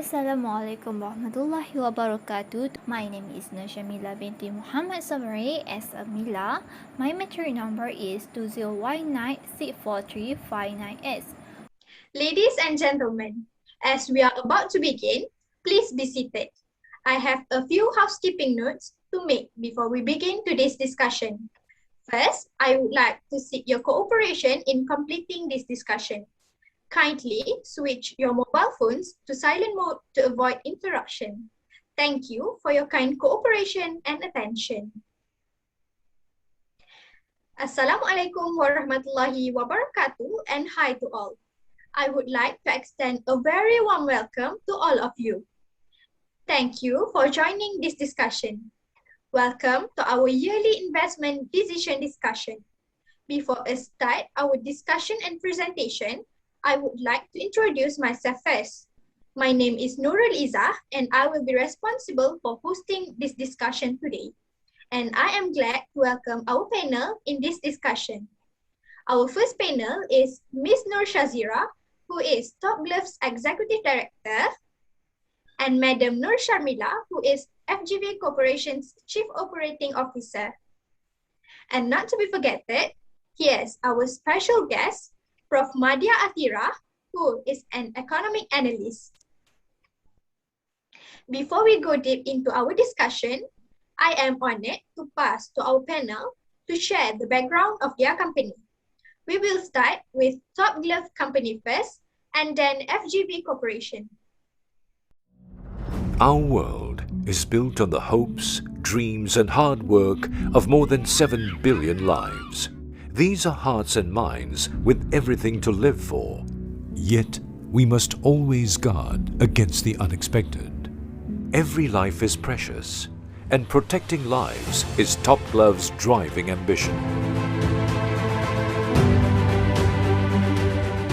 Assalamualaikum warahmatullahi wabarakatuh. My name is Nur Syarmila binti Muhammad Sobori as Amila. My matric number is 2019643598. Ladies and gentlemen, as we are about to begin, please be seated. I have a few housekeeping notes to make before we begin today's discussion. First, I would like to seek your cooperation in completing this discussion. Kindly switch your mobile phones to silent mode to avoid interruption. Thank you for your kind cooperation and attention. Assalamualaikum warahmatullahi wabarakatuh and hi to all. I would like to extend a very warm welcome to all of you. Thank you for joining this discussion. Welcome to our yearly investment decision discussion. Before I start our discussion and presentation, I would like to introduce myself first. My name is Nurul Izzah and I will be responsible for hosting this discussion today. And I am glad to welcome our panel in this discussion. Our first panel is Ms. Nur Syazira, who is Top Gloves Executive Director, and Madam Nur Syarmila, who is FGV Corporation's Chief Operating Officer. And not to be forgotten, here's our special guest, Prof. Athirah, who is an economic analyst. Before we go deep into our discussion, I am honored to pass to our panel to share the background of their company. We will start with Top Glove Company first, and then FGV Corporation. Our world is built on the hopes, dreams, and hard work of more than 7 billion lives. These are hearts and minds with everything to live for. Yet, we must always guard against the unexpected. Every life is precious, and protecting lives is Top Glove's driving ambition.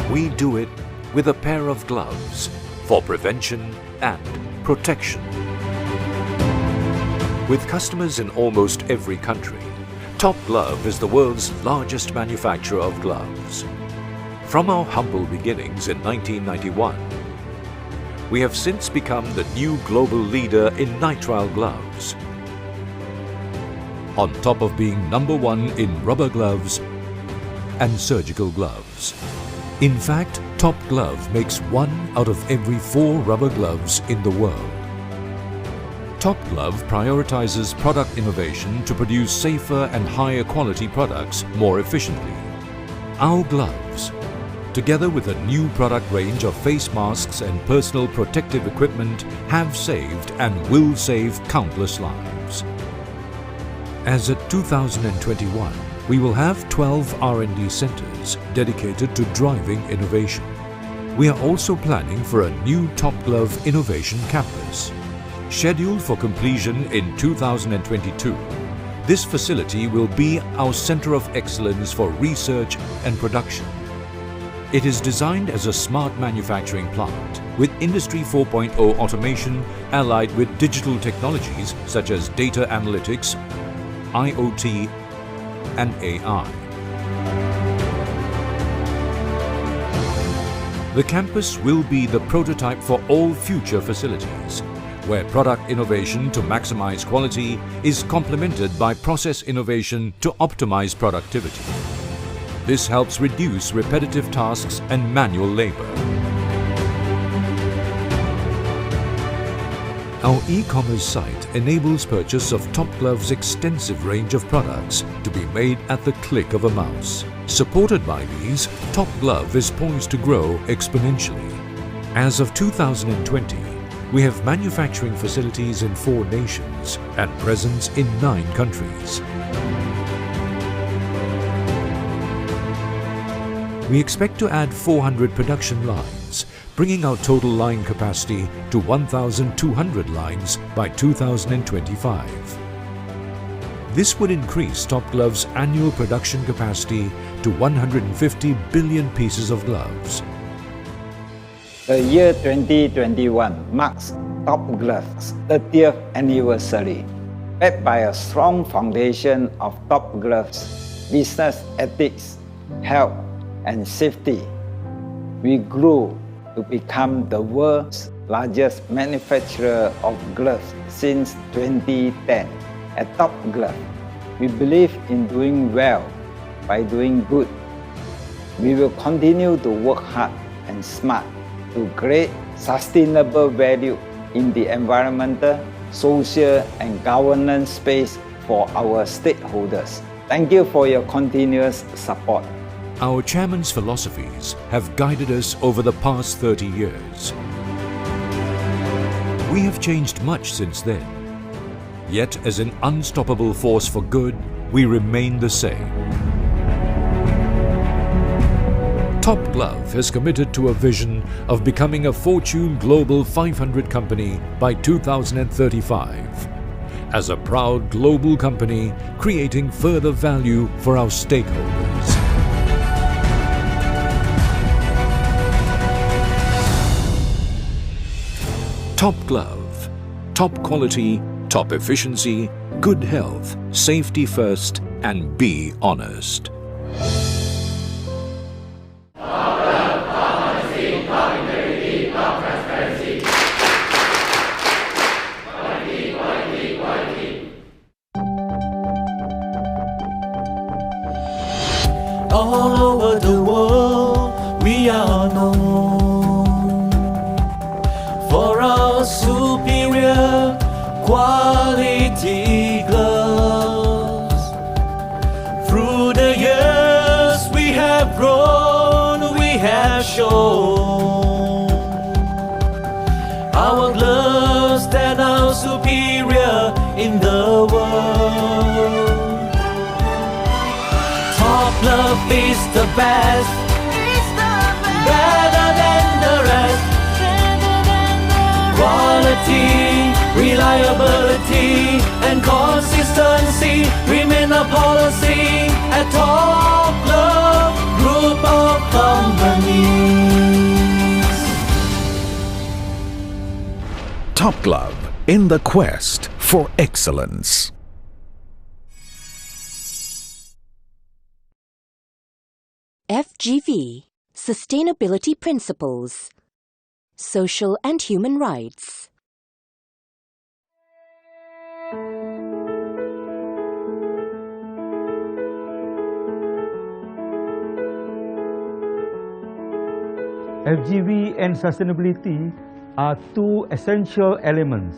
We do it with a pair of gloves for prevention and protection. With customers in almost every country, Top Glove is the world's largest manufacturer of gloves. From our humble beginnings in 1991, we have since become the new global leader in nitrile gloves. On top of being #1 in rubber gloves and surgical gloves. In fact, Top Glove makes 1 out of every 4 rubber gloves in the world. Top Glove prioritizes product innovation to produce safer and higher quality products more efficiently. Our gloves, together with a new product range of face masks and personal protective equipment, have saved and will save countless lives. As at 2021, we will have 12 R&D centers dedicated to driving innovation. We are also planning for a new Top Glove Innovation Campus. Scheduled for completion in 2022, this facility will be our center of excellence for research and production. It is designed as a smart manufacturing plant with Industry 4.0 automation allied with digital technologies such as data analytics, IoT, and AI. The campus will be the prototype for all future facilities, where product innovation to maximize quality is complemented by process innovation to optimize productivity. This helps reduce repetitive tasks and manual labor. Our e-commerce site enables purchase of Top Glove's extensive range of products to be made at the click of a mouse. Supported by these, Top Glove is poised to grow exponentially. As of 2020, we have manufacturing facilities in 4 nations and presence in 9 countries. We expect to add 400 production lines, bringing our total line capacity to 1,200 lines by 2025. This would increase Top Glove's annual production capacity to 150 billion pieces of gloves. The year 2021 marks Top Glove's 30th anniversary. Backed by a strong foundation of Top Glove's business ethics, health, and safety, we grew to become the world's largest manufacturer of gloves since 2010. At Top Glove, we believe in doing well by doing good. We will continue to work hard and smart to create sustainable value in the environmental, social, and governance space for our stakeholders. Thank you for your continuous support. Our chairman's philosophies have guided us over the past 30 years. We have changed much since then. Yet, as an unstoppable force for good, we remain the same. Top Glove has committed to a vision of becoming a Fortune Global 500 company by 2035. As a proud global company, creating further value for our stakeholders. Top Glove. Top quality, top efficiency, good health, safety first, and be honest. All over the world, we are known for our superior quality gloves. Through the years, we have grown, we have shown our gloves that are superior in the world. Top Glove is the best, better than the rest. Quality, reliability, and consistency remain a policy at Top Glove Group of Companies. Top Glove, in the quest for excellence. FGV, Sustainability Principles, Social and Human Rights. FGV and sustainability are two essential elements.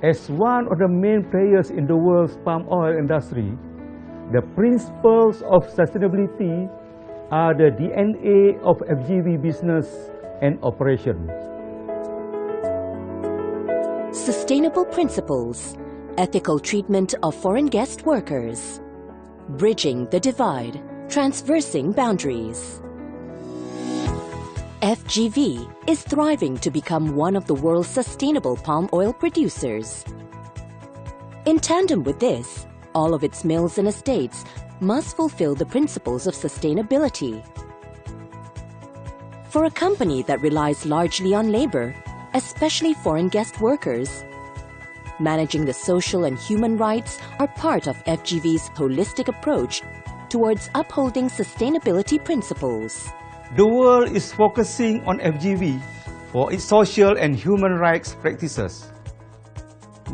As one of the main players in the world's palm oil industry, the principles of sustainability are the DNA of FGV business and operation. Sustainable Principles, Ethical Treatment of Foreign Guest Workers, Bridging the Divide, Transversing Boundaries. FGV is thriving to become one of the world's sustainable palm oil producers. In tandem with this, all of its mills and estates must fulfill the principles of sustainability. For a company that relies largely on labor, especially foreign guest workers, managing the social and human rights are part of FGV's holistic approach towards upholding sustainability principles. The world is focusing on FGV for its social and human rights practices.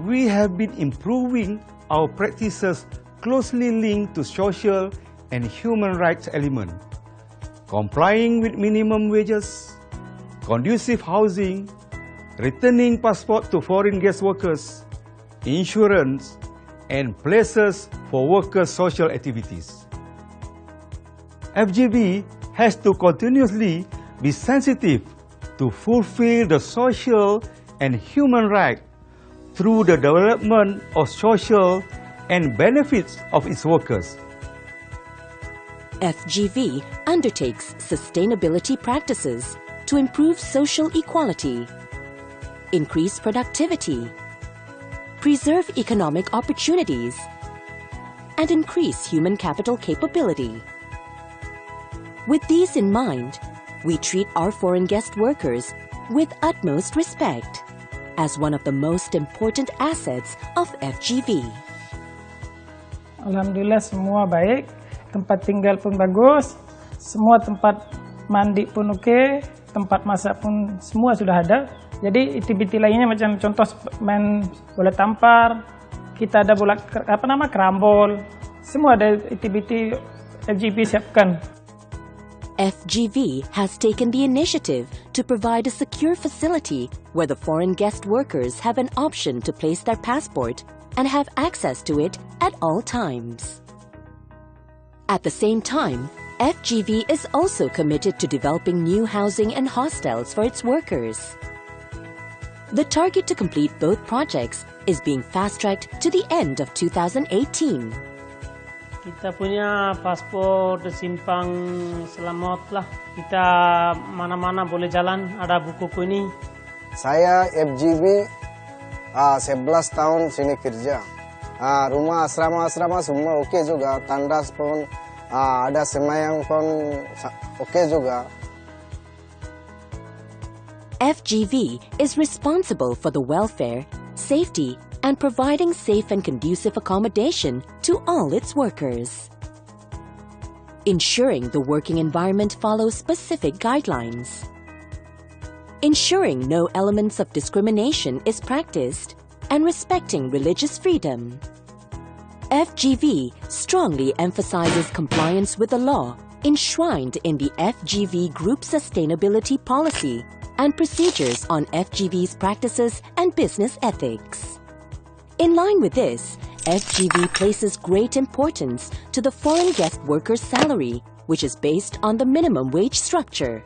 We have been improving our practices closely linked to social and human rights elements, complying with minimum wages, conducive housing, returning passport to foreign guest workers, insurance, and places for workers' social activities. FGV has to continuously be sensitive to fulfill the social and human rights through the development of social and benefits of its workers. FGV undertakes sustainability practices to improve social equality, increase productivity, preserve economic opportunities, and increase human capital capability. With these in mind, we treat our foreign guest workers with utmost respect as one of the most important assets of FGV. Alhamdulillah semua baik, tempat tinggal pun bagus, semua tempat mandi pun okey, tempat masak pun semua sudah ada. Jadi aktiviti lainnya macam contoh main bola tampar, kita ada bola kerambol, semua ada aktiviti FGV siapkan. FGV has taken the initiative to provide a secure facility where the foreign guest workers have an option to place their passport and have access to it at all times. At the same time, FGV is also committed to developing new housing and hostels for its workers. The target to complete both projects is being fast-tracked to the end of 2018. Kita punya paspor tersimpan selamat lah. Kita mana-mana boleh jalan, ada buku ini. Saya FGV 11 tahun sini kerja. Rumah asrama-asrama semua oke juga. Tandas pun ada semayang pun oke juga. FGV is responsible for the welfare, safety, and providing safe and conducive accommodation to all its workers. Ensuring the working environment follows specific guidelines. Ensuring no elements of discrimination is practiced and respecting religious freedom. FGV strongly emphasizes compliance with the law enshrined in the FGV Group Sustainability Policy and procedures on FGV's practices and business ethics. In line with this, FGV places great importance to the foreign guest worker's salary, which is based on the minimum wage structure.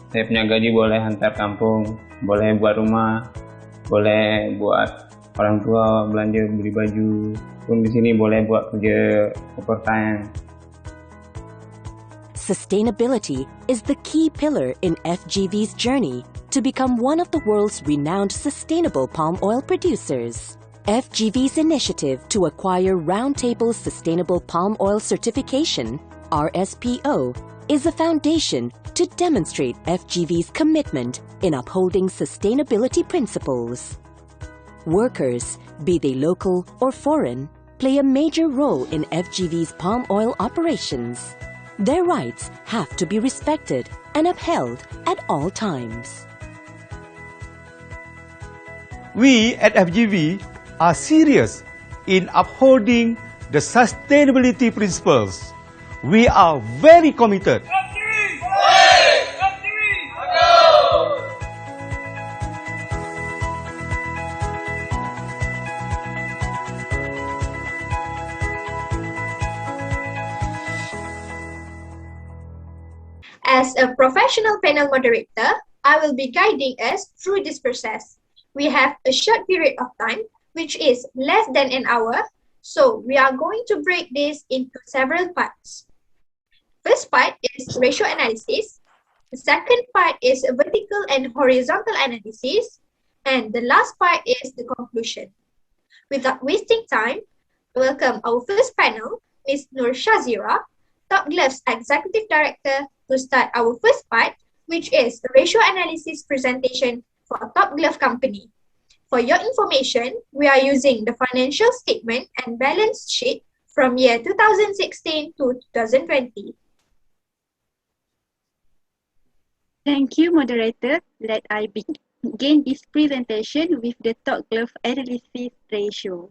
Saya punya gaji boleh hantar kampung, boleh buat rumah, boleh buat orang tua belanja beli baju, pun di sini boleh buat kerja overtime. Sustainability is the key pillar in FGV's journey to become one of the world's renowned sustainable palm oil producers. FGV's initiative to acquire Roundtable Sustainable Palm Oil Certification, RSPO, is a foundation to demonstrate FGV's commitment in upholding sustainability principles. Workers, be they local or foreign, play a major role in FGV's palm oil operations. Their rights have to be respected and upheld at all times. We at FGV are serious in upholding the sustainability principles. We are very committed. As a professional panel moderator, I will be guiding us through this process. We have a short period of time, which is less than an hour, so we are going to break this into several parts. First part is ratio analysis. The second part is vertical and horizontal analysis. And the last part is the conclusion. Without wasting time, welcome our first panel, Ms. Nur Syazira, Top Glove's Executive Director, to start our first part, which is the ratio analysis presentation for a Top Glove company. For your information, we are using the financial statement and balance sheet from year 2016 to 2020. Thank you, moderator. Let I begin this presentation with the Top Glove analysis ratio.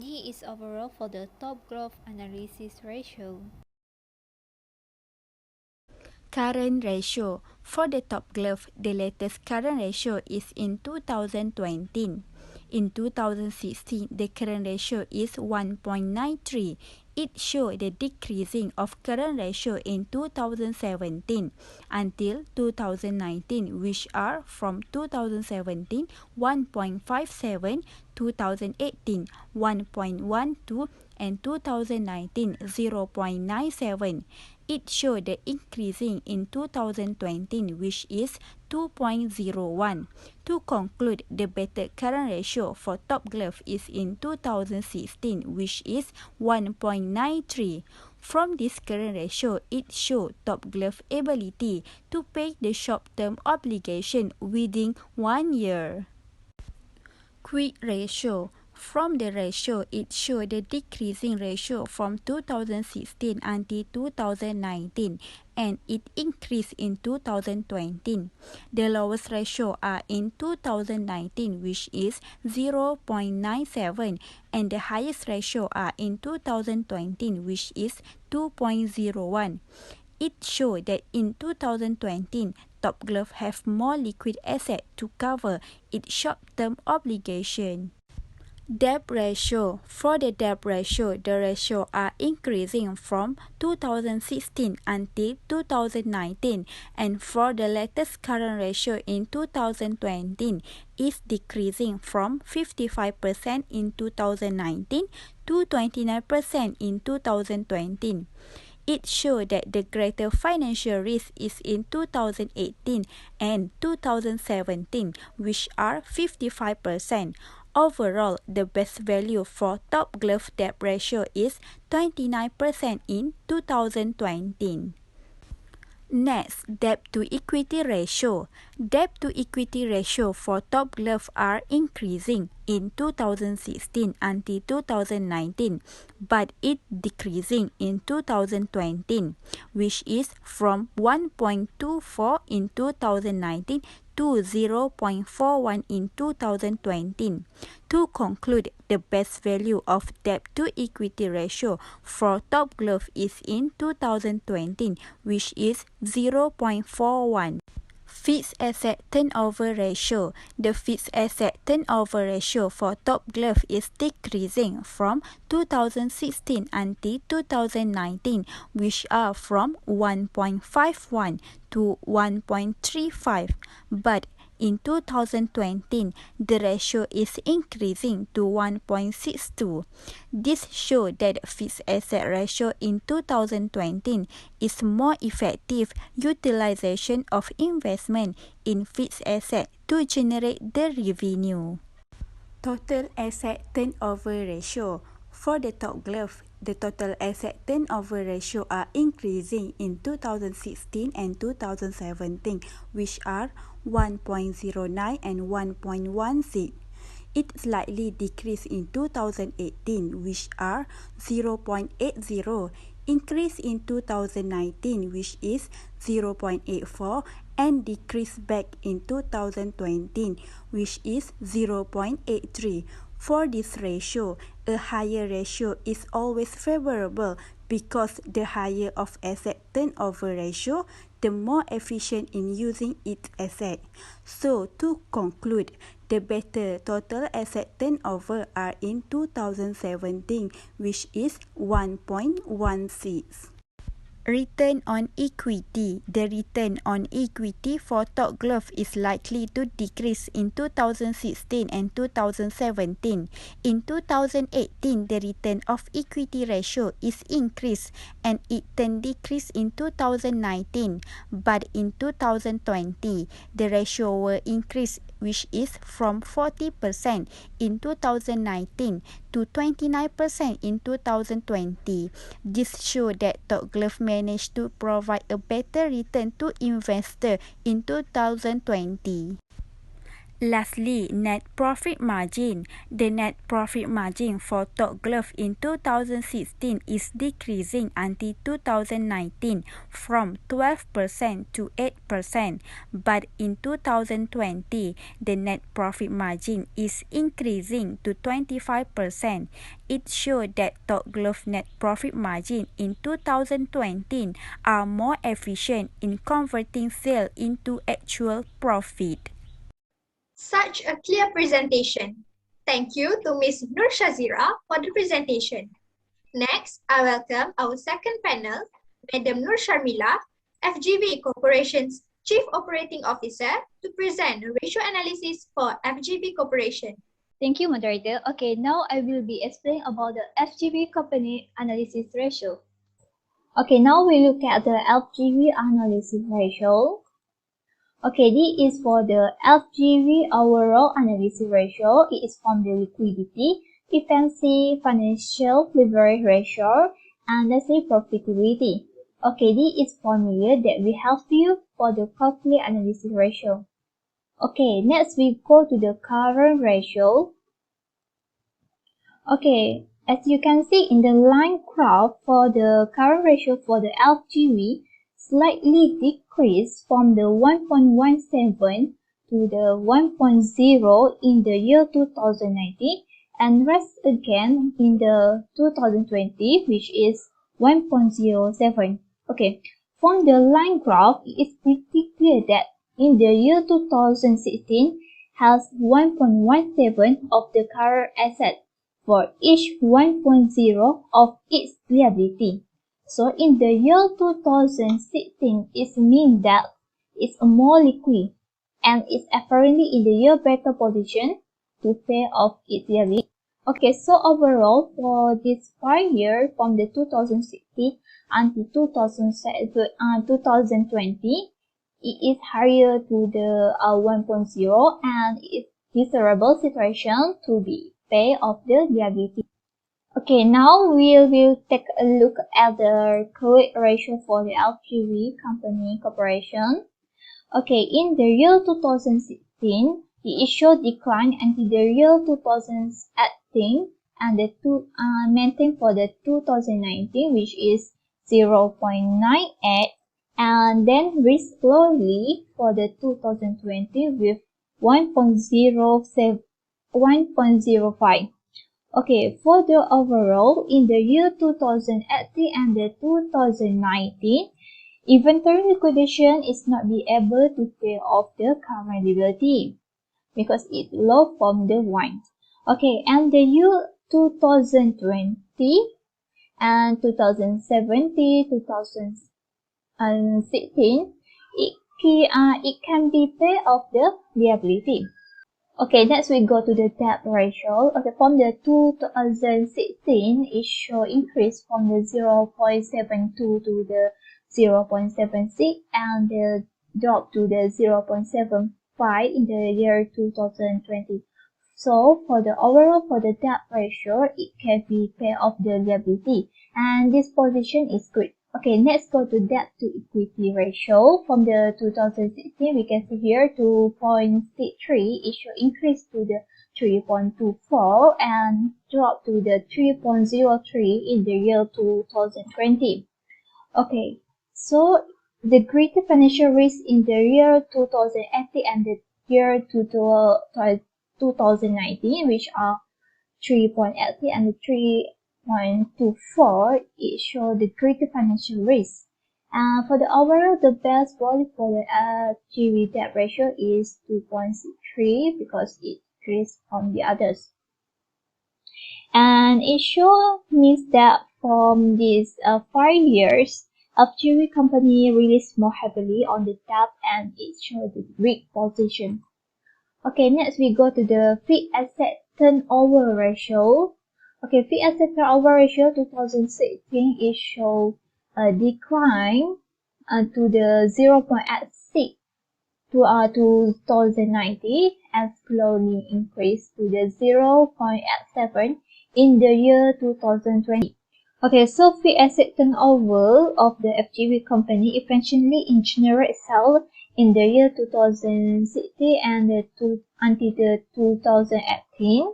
G is overall for the Top Glove analysis ratio. Current ratio. For the Top Glove, the latest current ratio is in 2020. In 2016, the current ratio is 1.93. It showed the decreasing of current ratio in 2017 until 2019, which are from 2017 1.57, 2018 1.12, and 2019 0.97. It showed the increasing in 2020, which is 2.01. To conclude, the better current ratio for Top Glove is in 2016, which is 1.93. From this current ratio, it shows Top Glove ability to pay the short-term obligation within 1 year. Quick ratio. From the ratio, it shows the decreasing ratio from 2016 until 2019 and it increased in 2020. The lowest ratio are in 2019, which is 0.97, and the highest ratio are in 2020, which is 2.01. It shows that in 2020, Top Glove have more liquid asset to cover its short-term obligation. Debt ratio. For the debt ratio, the ratio are increasing from 2016 until 2019, and for the latest current ratio in 2020 is decreasing from 55% in 2019 to 29% in 2020. It shows that the greater financial risk is in 2018 and 2017, which are 55%. Overall, the best value for Top Glove debt ratio is 29% in 2020. Next, debt to equity ratio. Debt to equity ratio for Top Glove are increasing in 2016 until 2019, but it decreasing in 2020, which is from 1.24 in 2019 to 0.41 in 2020. To conclude, the best value of debt to equity ratio for Top Glove is in 2020, which is 0.41. Fixed asset turnover ratio. The fixed asset turnover ratio for Top Glove is decreasing from 2016 until 2019, which are from 1.51 to 1.35. But in 2020, the ratio is increasing to 1.62. This shows that fixed asset ratio in 2020 is more effective utilization of investment in fixed asset to generate the revenue. Total asset turnover ratio. For the Top Glove, the total asset turnover ratio are increasing in 2016 and 2017, which are 1.09 and 1.16. It slightly decreased in 2018, which are 0.80, increase in 2019, which is 0.84, and decreased back in 2020, which is 0.83. For this ratio, a higher ratio is always favorable because the higher of asset turnover ratio, the more efficient in using its asset. So to conclude, the better total asset turnover are in 2017, which is 1.16. Return on equity. The return on equity for Top Glove is likely to decrease in 2016 and 2017. In 2018, the return of equity ratio is increased and it then decreased in 2019. But in 2020, the ratio will increase, which is from 40% in 2019 to 29% in 2020. This shows that Top Glove managed to provide a better return to investor in 2020. Lastly, net profit margin. The net profit margin for Top Glove in 2016 is decreasing until 2019 from 12% to 8%, but in 2020, the net profit margin is increasing to 25%. It shows that Top Glove net profit margin in 2020 are more efficient in converting sale into actual profit. Such a clear presentation. Thank you to Ms. Nur Syazira for the presentation. Next, I welcome our second panel, Madam Nur Syarmila, FGV Corporation's Chief Operating Officer, to present a ratio analysis for FGV Corporation. Thank you, moderator. Okay, now I will be explaining about the FGV company analysis ratio. Okay, now we look at the FGV analysis ratio. Okay, this is for the FGV overall analysis ratio. It is from the liquidity, efficiency, financial leverage ratio, and let's say profitability. Okay, this is formula that will help you for the calculate analysis ratio. Okay, next we go to the current ratio. Okay, as you can see in the line graph, for the current ratio for the LTV slightly decreased from the 1.17 to the 1.0 in the year 2019 and rest again in the 2020, which is 1.07. Okay, from the line graph, it is pretty clear that in the year 2016 has 1.17 of the current asset for each 1.0 of its liability. So in the year 2016, it means that it's more liquid and is apparently in the year better position to pay off its liability. Okay, so overall for this 5 years from the 2016 until 2020, it is higher to the 1.0 and it's desirable situation to be pay off the liability. Okay, now we will take a look at the credit ratio for the LTV company corporation. Okay, in the year 2016, it showed decline until the year 2018 and the maintained for the 2019, which is 0.98, and then reached slowly for the 2020 with 1.05. Okay, for the overall, in the year 2018 and the 2019, inventory liquidation is not be able to pay off the current liability because it's low from the one. Okay, and the year 2020 and 2017, 2016, it can be pay off the liability. Okay, next we go to the debt ratio. Okay, from the 2016, it show increase from the 0.72 to the 0.76 and the drop to the 0.75 in the year 2020. So for the overall for the debt ratio, it can be pay off the liability and this position is good. Okay, let's go to debt to equity ratio. From the 2016, we can see here 2.63, it should increase to the 3.24 and drop to the 3.03 in the year 2020. Okay, so the greater financial risk in the year 2018 and the year 2019, which are 3.80 and 3.24, it shows the greater financial risk. And for the overall, the best value for the LTV debt ratio is 2.63 because it increased from the others. And it sure means that from these 5 years, LTV company released more heavily on the debt and it shows the weak position. Okay, next we go to the fixed asset turnover ratio. Okay, fixed asset turnover ratio 2016 it show a decline to the 0.86 to 2019 and slowly increased to the 0.87 in the year 2020. Okay, so fixed asset turnover of the FGV company eventually in general itself in the year 2016 and until the 2018.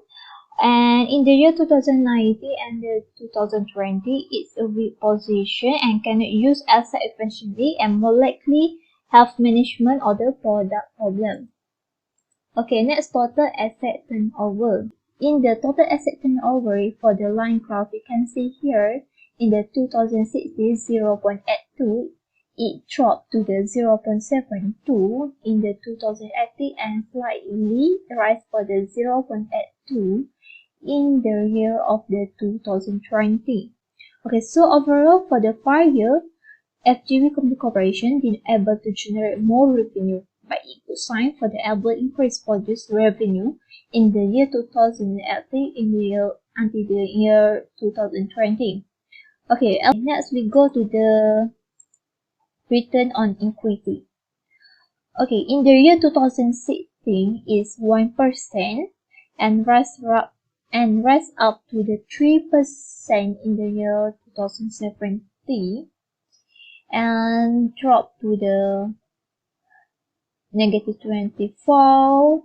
And in the year 2019 and 2020, it's a weak position and cannot use asset efficiently and more likely have management or the product problem. Okay, next total asset turnover. In the total asset turnover for the line graph, you can see here in the 2016 0.82, it dropped to the 0.72 in the 2018 and slightly rise for the 0.82 in the year of the 2020. Okay, so overall for the 5 year, FGV Company Corporation been able to generate more revenue, but it could sign for the able increase for this revenue in the year 2018 in the year until the year 2020. Okay, next we go to the return on equity. Okay, in the year 2016 is 1% and rise up to the 3% in the year 2017 and drop to the negative 24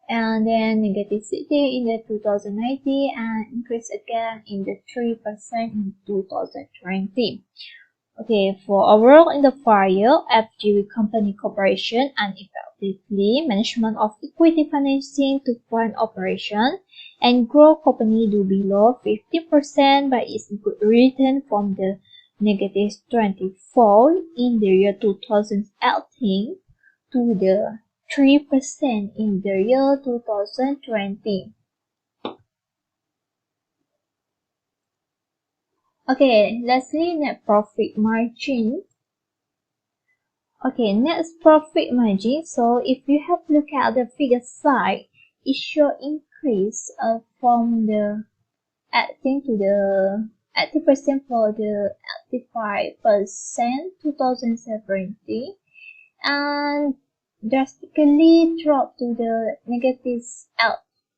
and then negative 60 in the 2019 and increase again in the 3% in 2020. Okay, for overall in the 5 year, FGV company corporation and effectively management of equity financing to fund operation and grow company do below 50% by its good return from the negative 24 in the year 2018 to the 3% in the year 2020. Okay, lastly, net profit margin. Okay, net profit margin. So if you have a look at the figure side, it shows increase from the 18 to the 80% for the 85% 2017 and drastically dropped to the negative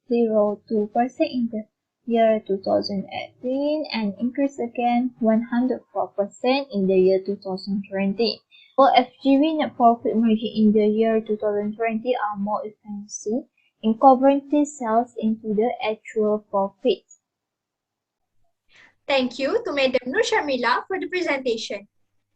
0.02% in the year 2018 and increased again 104% in the year 2020. For FGV net profit margin in the year 2020 are more efficient in converting sales into the actual profit. Thank you to Madam Nur Syarmila for the presentation.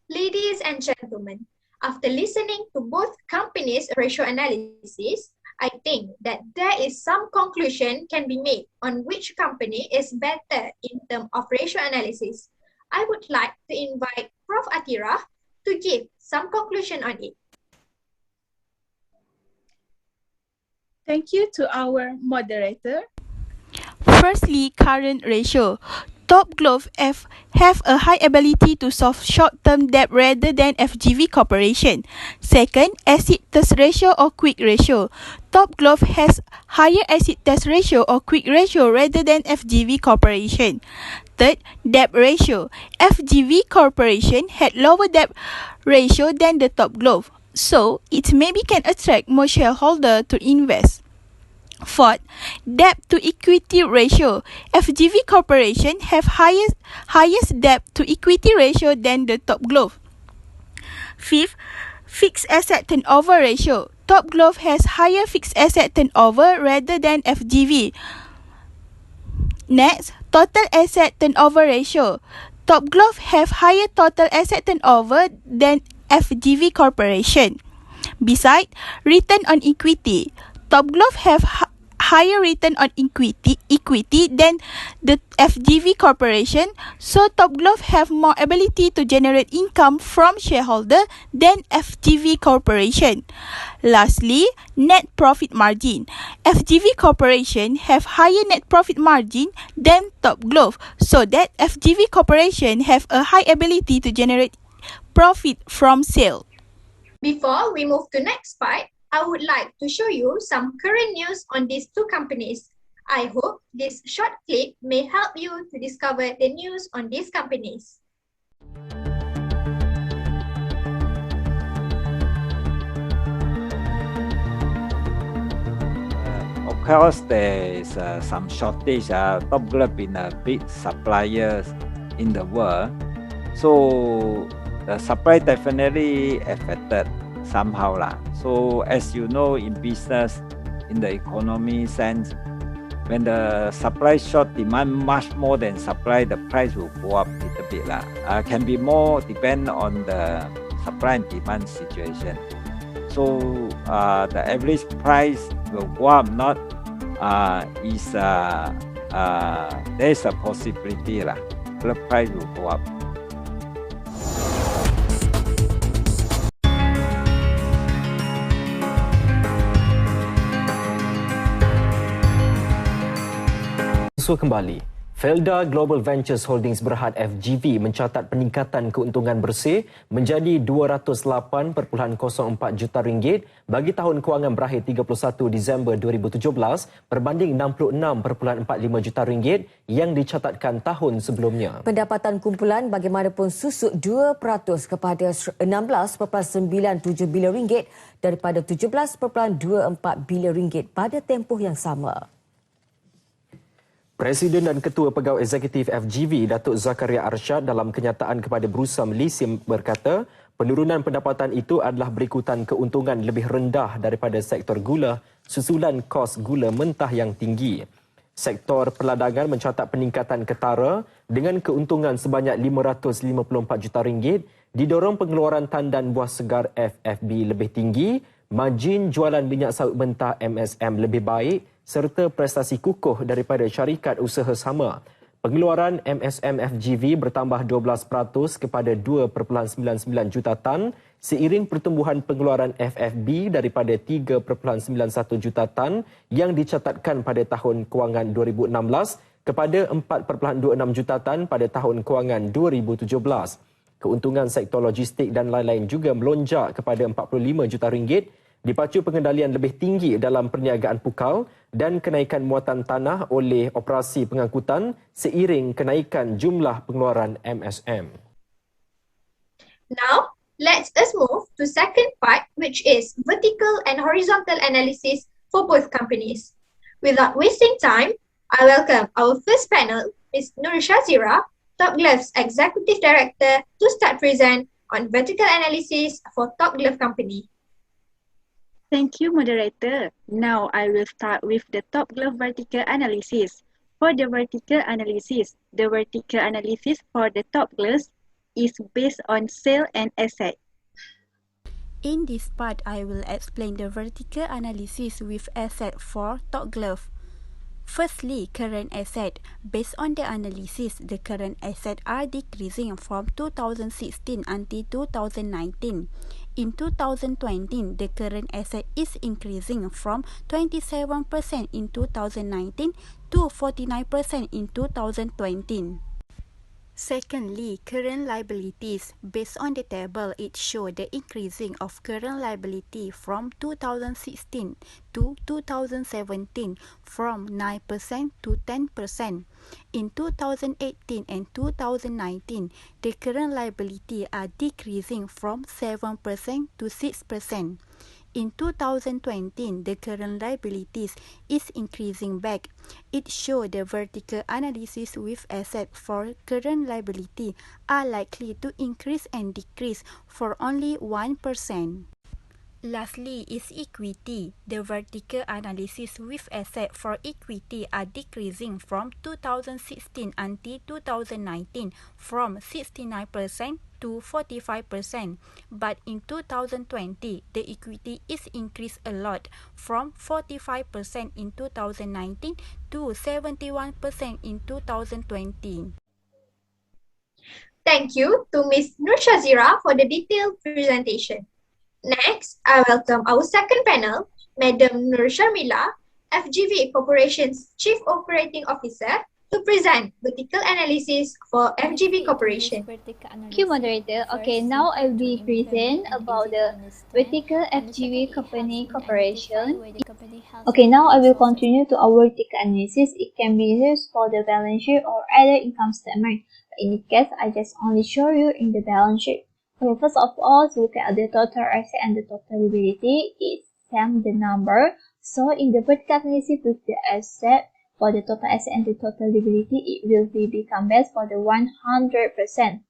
Ladies and gentlemen, after listening to both companies' ratio analysis, I think that there is some conclusion can be made on which company is better in terms of ratio analysis. I would like to invite Prof. Athirah to give some conclusion on it. Thank you to our moderator. Firstly, current ratio. Top Glove have a high ability to solve short-term debt rather than FGV Corporation. Second, acid test ratio or quick ratio. Top Glove has higher acid test ratio or quick ratio rather than FGV Corporation. Third, debt ratio. FGV Corporation had lower debt ratio than the Top Glove, so it maybe can attract more shareholder to invest. Fourth, debt to equity ratio. FGV Corporation have highest debt to equity ratio than the Top Glove. Fifth, fixed asset turnover ratio. Top Glove has higher fixed asset turnover rather than FGV. Next, total asset turnover ratio. Top Glove have higher total asset turnover than FGV Corporation. Besides, return on equity. Top Glove have higher return on equity than the FGV Corporation, so Top Glove have more ability to generate income from shareholder than FGV Corporation. Lastly, net profit margin. FGV Corporation have higher net profit margin than Top Glove, so that FGV Corporation have a high ability to generate profit from sale. Before we move to next part, I would like to show you some current news on these two companies. I hope this short clip may help you to discover the news on these companies. Of course, there is some shortage. Top Glove being a big supplier in the world, so the supply definitely affected somehow lah. So as you know, in business, in the economy sense, when the supply short, demand much more than supply, the price will go up a little bit lah. Can be more depend on the supply and demand situation. So the average price will go up. Not there is a possibility lah. The price will go up. Kembali, Felda Global Ventures Holdings Berhad FGV mencatat peningkatan keuntungan bersih menjadi RM208.04 juta bagi tahun kewangan berakhir 31 Disember 2017 berbanding RM66.45 juta yang dicatatkan tahun sebelumnya. Pendapatan kumpulan bagaimanapun susut 2% kepada RM16.97 bilion daripada RM17.24 bilion pada tempoh yang sama. Presiden dan Ketua Pegawai Eksekutif FGV, Datuk Zakaria Arsyad dalam kenyataan kepada Bursa Malaysia berkata, Penurunan pendapatan itu adalah berikutan keuntungan lebih rendah daripada sektor gula susulan kos gula mentah yang tinggi. Sektor perladangan mencatat peningkatan ketara dengan keuntungan sebanyak RM554 juta didorong pengeluaran tandan buah segar FFB lebih tinggi, margin jualan minyak sawit mentah MSM lebih baik serta prestasi kukuh daripada syarikat usaha sama. Pengeluaran MSM FGV bertambah 12% kepada 2.99 juta tan seiring pertumbuhan pengeluaran FFB daripada 3.91 juta tan yang dicatatkan pada tahun kewangan 2016 kepada 4.26 juta tan pada tahun kewangan 2017. Keuntungan sektor logistik dan lain-lain juga melonjak kepada RM45 juta dipacu pengendalian lebih tinggi dalam perniagaan pukal dan kenaikan muatan tanah oleh operasi pengangkutan seiring kenaikan jumlah pengeluaran MSM. Now, let's us move to second part, which is vertical and horizontal analysis for both companies. Without wasting time, I welcome our first panel, Ms. Nur Syazira, Top Glove's Executive Director, to start present on vertical analysis for Top Glove Company. Thank you, moderator. Now I will start with the Top Glove vertical analysis. For the vertical analysis for the Top Gloves is based on sale and asset. In this part, I will explain the vertical analysis with asset for Top Glove. Firstly, current asset. Based on the analysis, the current assets are decreasing from 2016 until 2019. In 2020, the current asset is increasing from 27% in 2019 to 49% in 2020. Secondly, current liabilities. Based on the table, it shows the increasing of current liability from 2016 to 2017 from 9% to 10%. In 2018 and 2019, the current liability are decreasing from 7% to 6%. In 2020, the current liabilities is increasing back. It shows the vertical analysis with assets for current liability are likely to increase and decrease for only 1%. Lastly is equity. The vertical analysis with assets for equity are decreasing from 2016 until 2019 from 69% to 45%. But in 2020, the equity is increased a lot from 45% in 2019 to 71% in 2020. Thank you to Ms. Nur Syazira for the detailed presentation. Next, I welcome our second panel, Madam Nur Syarmila, FGV Corporation's Chief Operating Officer, to present vertical analysis for FGV Corporation. Thank you, moderator. Okay, now I will present about the vertical FGV company corporation. Okay, now I will continue to our vertical analysis. It can be used for the balance sheet or other income statement. In this case, I just only show you in the balance sheet. Okay, first of all, look at the total asset and the total liability. It's same the number. So in the vertical analysis with the asset, for the total asset and the total liability, it will become best for the 100%.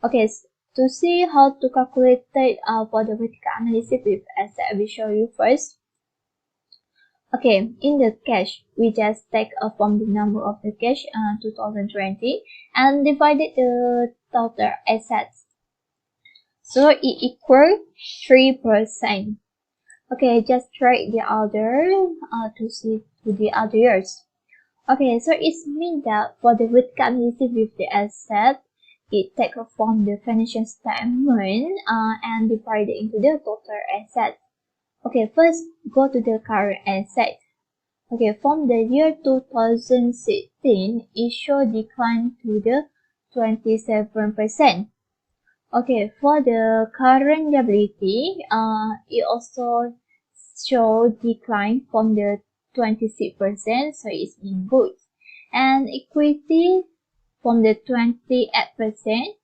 Okay, to see how to calculate for the vertical analysis with asset, I will show you first. Okay, in the cash, we just take from the number of the cash 2020 and divided the total assets. So it equals 3%. Okay, just try the other to see to the other years. Okay, so it means that for the vertical analysis with the asset, it takes from the financial statement and divided into the total assets. Okay, first go to the current asset. Okay, from the year 2016, it should decline to the 27%. Okay, for the current liability, it also show decline from the 26%, so it's in good. And equity from the 28%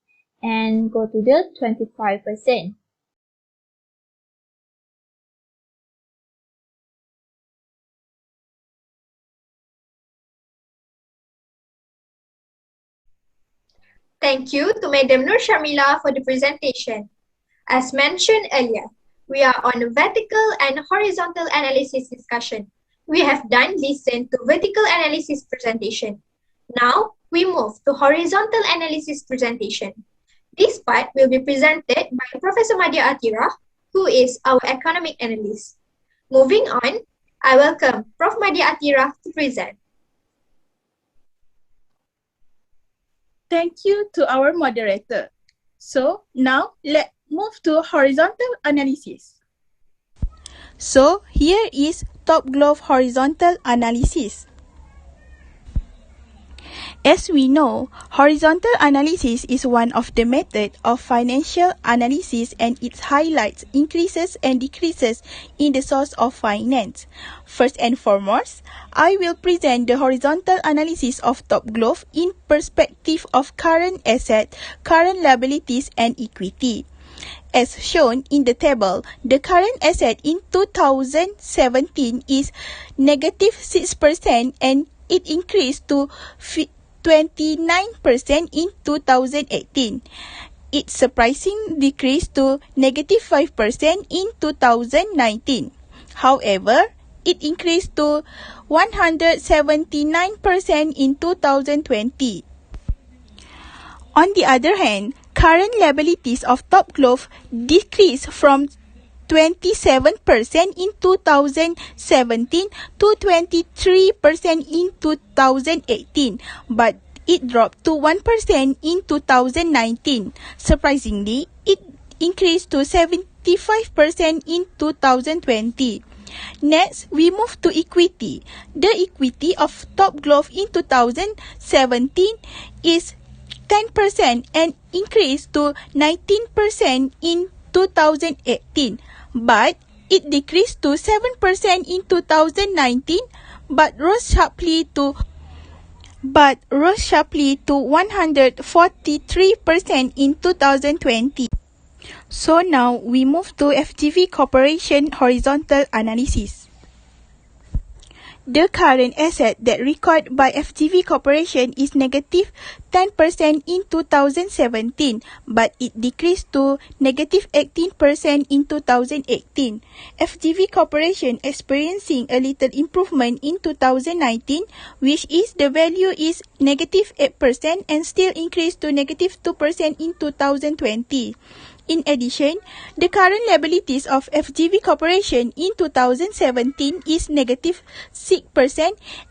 and go to the 25%. Thank you to Madam Nur Syarmila for the presentation. As mentioned earlier, we are on a vertical and horizontal analysis discussion. We have done listen to vertical analysis presentation. Now we move to horizontal analysis presentation. This part will be presented by Professor Athirah, who is our economic analyst. Moving on, I welcome Prof. Athirah to present. Thank you to our moderator. So now let's move to horizontal analysis. So here is top glove horizontal analysis. As we know, horizontal analysis is one of the methods of financial analysis and it highlights increases and decreases in the source of finance. First and foremost, I will present the horizontal analysis of top glove in perspective of current asset, current liabilities and equity. As shown in the table, the current asset in 2017 is negative 6% and it increased to 29% in 2018. It surprising decreased to negative 5% in 2019. However, it increased to 179% in 2020. On the other hand, current liabilities of top glove decreased from 27% in 2017 to 23% in 2018, but it dropped to 1% in 2019. Surprisingly, it increased to 75% in 2020. Next, we move to equity. The equity of top glove in 2017 is 10% and increased to 19% in 2018, but it decreased to 7% in 2019, but rose sharply to 143% in 2020. So now we move to FGV Corporation horizontal analysis. The current asset that recorded by FGV Corporation is negative 10% in 2017, but it decreased to negative 18% in 2018. FGV Corporation experiencing a little improvement in 2019, which is the value is negative 8% and still increased to negative 2% in 2020. In addition, the current liabilities of FGV Corporation in 2017 is negative 6%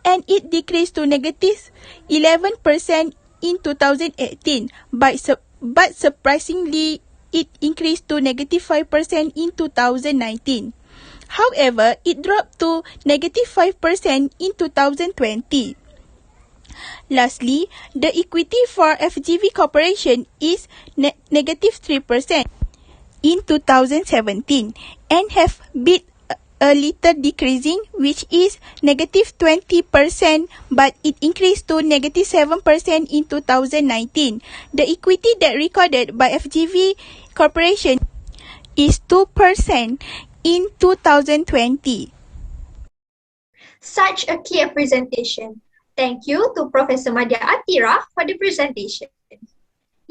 and it decreased to negative 11% in 2018, but surprisingly, it increased to negative 5% in 2019. However, it dropped to negative 5% in 2020. Lastly, the equity for FGV Corporation is negative 3% in 2017 and have been a little decreasing, which is negative 20%, but it increased to negative 7% in 2019. The equity that recorded by FGV Corporation is 2% in 2020. Such a clear presentation. Thank you to Professor Athirah for the presentation.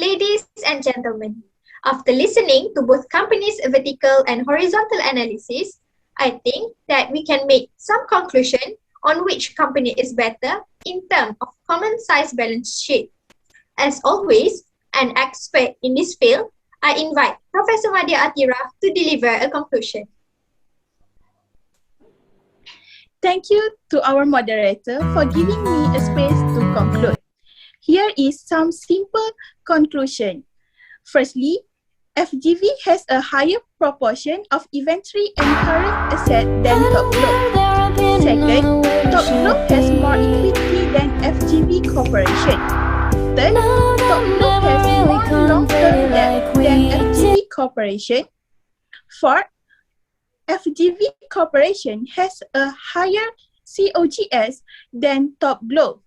Ladies and gentlemen, after listening to both companies' vertical and horizontal analysis, I think that we can make some conclusion on which company is better in terms of common size balance sheet. As always, an expert in this field, I invite Professor Athirah to deliver a conclusion. Thank you to our moderator for giving me a space to conclude. Here is some simple conclusion. Firstly, FGV has a higher proportion of inventory and current asset than Top Glove. Second, Top Glove has more equity than FGV Corporation. Third, Top Glove has more long-term debt than FGV Corporation. Fourth, FGV Corporation has a higher COGS than Top Glove.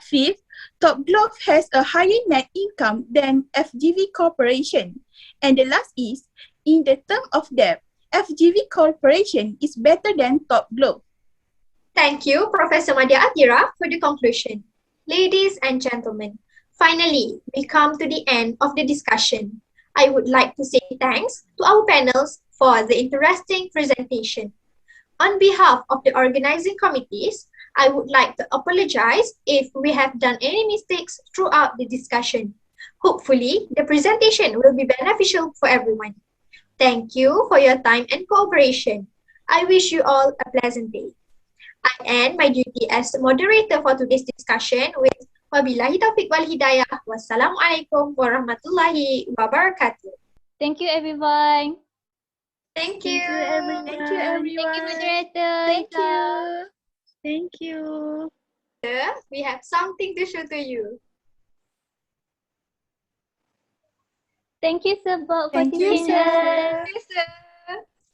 Fifth, Top Glove has a higher net income than FGV Corporation. And the last is, in the term of debt, FGV Corporation is better than Top Glove. Thank you, Professor Athirah, for the conclusion. Ladies and gentlemen, finally, we come to the end of the discussion. I would like to say thanks to our panels for the interesting presentation. On behalf of the organizing committees, I would like to apologize if we have done any mistakes throughout the discussion. Hopefully, the presentation will be beneficial for everyone. Thank you for your time and cooperation. I wish you all a pleasant day. I end my duty as moderator for today's discussion with Wabillahi taufiq wal hidayah. Wassalamualaikum warahmatullahi wabarakatuh. Thank you, everyone. Thank you. Thank you, everyone. Thank you, moderator. Thank Izzah. you. Thank you. We have something to show to you. Thank you, sir, for Thank you, teaching sir. us. Thank you, sir.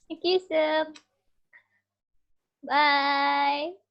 Thank you, sir. Bye.